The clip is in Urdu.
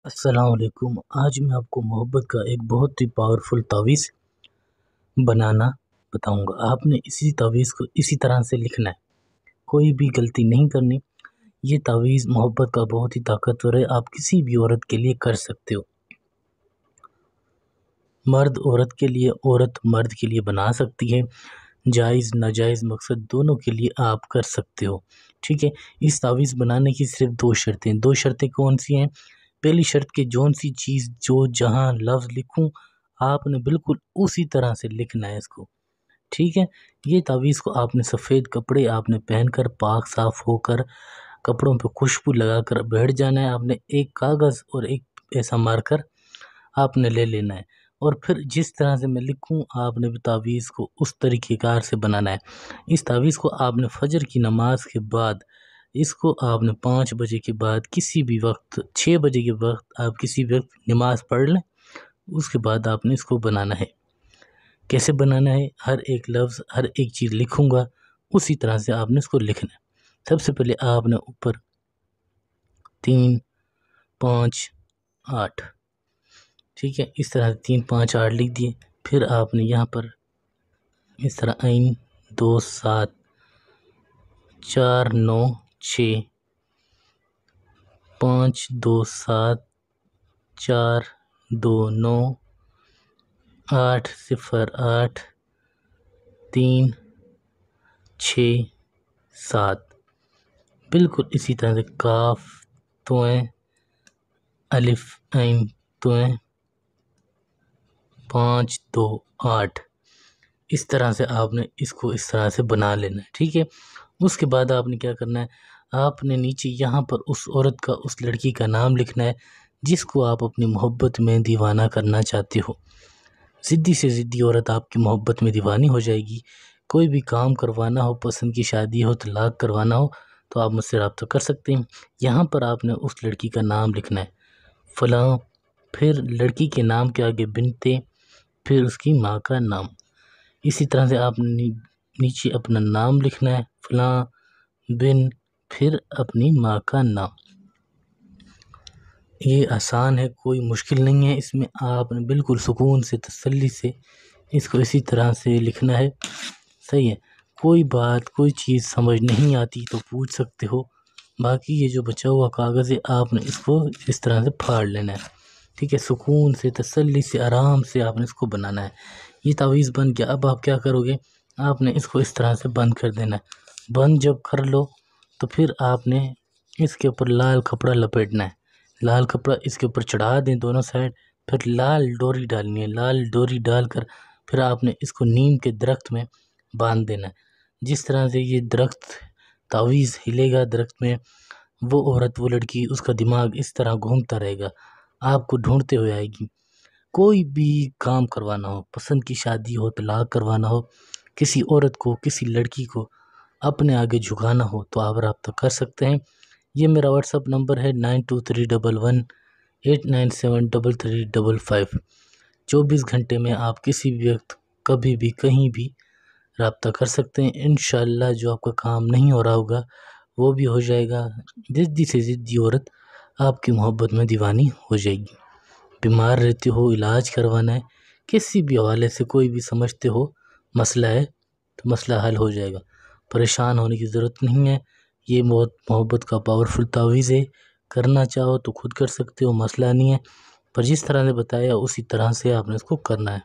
السلام علیکم۔ آج میں آپ کو محبت کا ایک بہت ہی پاورفل تعویذ بنانا بتاؤں گا۔ آپ نے اسی تعویذ کو اسی طرح سے لکھنا ہے، کوئی بھی غلطی نہیں کرنی۔ یہ تعویذ محبت کا بہت ہی طاقتور ہے، آپ کسی بھی عورت کے لیے کر سکتے ہو، مرد عورت کے لیے، عورت مرد کے لیے بنا سکتی ہے، جائز ناجائز مقصد دونوں کے لیے آپ کر سکتے ہو، ٹھیک ہے۔ اس تعویذ بنانے کی صرف دو شرطیں کون سی ہیں؟ پہلی شرط کہ جون سی چیز جو جہاں لفظ لکھوں آپ نے بالکل اسی طرح سے لکھنا ہے اس کو، ٹھیک ہے۔ یہ تعویذ کو آپ نے سفید کپڑے آپ نے پہن کر پاک صاف ہو کر کپڑوں پہ خوشبو لگا کر بیٹھ جانا ہے۔ آپ نے ایک کاغذ اور ایک ایسا مارکر آپ نے لے لینا ہے، اور پھر جس طرح سے میں لکھوں آپ نے تعویذ کو اس طریقے کار سے بنانا ہے۔ اس تعویذ کو آپ نے فجر کی نماز کے بعد، اس کو آپ نے 5 بجے کے بعد کسی بھی وقت، 6 بجے کے وقت آپ کسی وقت نماز پڑھ لیں، اس کے بعد آپ نے اس کو بنانا ہے۔ کیسے بنانا ہے؟ ہر ایک لفظ ہر ایک چیز لکھوں گا اسی طرح سے آپ نے اس کو لکھنا ہے۔ سب سے پہلے آپ نے اوپر 3 5 8، ٹھیک ہے، اس طرح 3 5 8 لکھ دیے۔ پھر آپ نے یہاں پر اس طرح 1 2 7 4 9 6 5 2 7 4 2 9 8 0 8 3 6 7، بالکل اسی طرح سے کاف تویں الف عین تویں 5 2 8، اس طرح سے آپ نے اس کو اس طرح سے بنا لینا ہے، ٹھیک ہے۔ اس کے بعد آپ نے کیا کرنا ہے؟ آپ نے نیچے یہاں پر اس عورت کا، اس لڑکی کا نام لکھنا ہے جس کو آپ اپنی محبت میں دیوانہ کرنا چاہتے ہو۔ ضدی سے ضدی عورت آپ کی محبت میں دیوانی ہو جائے گی۔ کوئی بھی کام کروانا ہو، پسند کی شادی ہو، طلاق کروانا ہو تو آپ مجھ سے رابطہ کر سکتے ہیں۔ یہاں پر آپ نے اس لڑکی کا نام لکھنا ہے فلاں، پھر لڑکی کے نام کے آگے بنتے، پھر اس کی ماں کا نام۔ اسی طرح سے آپ نے نیچے اپنا نام لکھنا ہے فلاں بن، پھر اپنی ماں کا نام۔ یہ آسان ہے، کوئی مشکل نہیں ہے اس میں، آپ نے بالکل سکون سے تسلی سے اس کو اسی طرح سے لکھنا ہے، صحیح ہے۔ کوئی بات کوئی چیز سمجھ نہیں آتی تو پوچھ سکتے ہو، باقی یہ جو بچا ہوا کاغذ ہے آپ نے اس کو اس طرح سے پھاڑ لینا ہے، ٹھیک ہے۔ سکون سے تسلی سے آرام سے آپ نے اس کو بنانا ہے۔ یہ تعویذ بن گیا۔ اب آپ کیا کرو گے؟ آپ نے اس کو اس طرح سے بند کر دینا ہے۔ بند جب کر لو تو پھر آپ نے اس کے اوپر لال کپڑا لپیٹنا ہے، لال کپڑا اس کے اوپر چڑھا دیں دونوں سائڈ، پھر لال ڈوری ڈالنی ہے، لال ڈوری ڈال کر پھر آپ نے اس کو نیم کے درخت میں باندھ دینا ہے۔ جس طرح سے یہ درخت تعویذ ہلے گا درخت میں، وہ عورت وہ لڑکی اس کا دماغ اس طرح گھومتا رہے گا، آپ کو ڈھونڈتے ہوئے آئے گی۔ کوئی بھی کام کروانا ہو، پسند کی شادی ہو، طلاق کروانا ہو، کسی عورت کو کسی لڑکی کو اپنے آگے جھکانا ہو تو آپ رابطہ کر سکتے ہیں۔ یہ میرا واٹس ایپ نمبر ہے 923118973355۔ 24 گھنٹے میں آپ کسی بھی وقت کبھی بھی کہیں بھی رابطہ کر سکتے ہیں۔ انشاءاللہ جو آپ کا کام نہیں ہو رہا ہوگا وہ بھی ہو جائے گا۔ ضدی سے ضدی عورت آپ کی محبت میں دیوانی ہو جائے گی۔ بیمار رہتے ہو، علاج کروانا ہے، کسی بھی حوالے سے کوئی بھی سمجھتے ہو مسئلہ ہے تو مسئلہ حل ہو جائے گا۔ پریشان ہونے کی ضرورت نہیں ہے، یہ بہت محبت کا پاورفل تعویذ ہے۔ کرنا چاہو تو خود کر سکتے ہو، مسئلہ نہیں ہے، پر جس طرح سے بتایا اسی طرح سے آپ نے اس کو کرنا ہے۔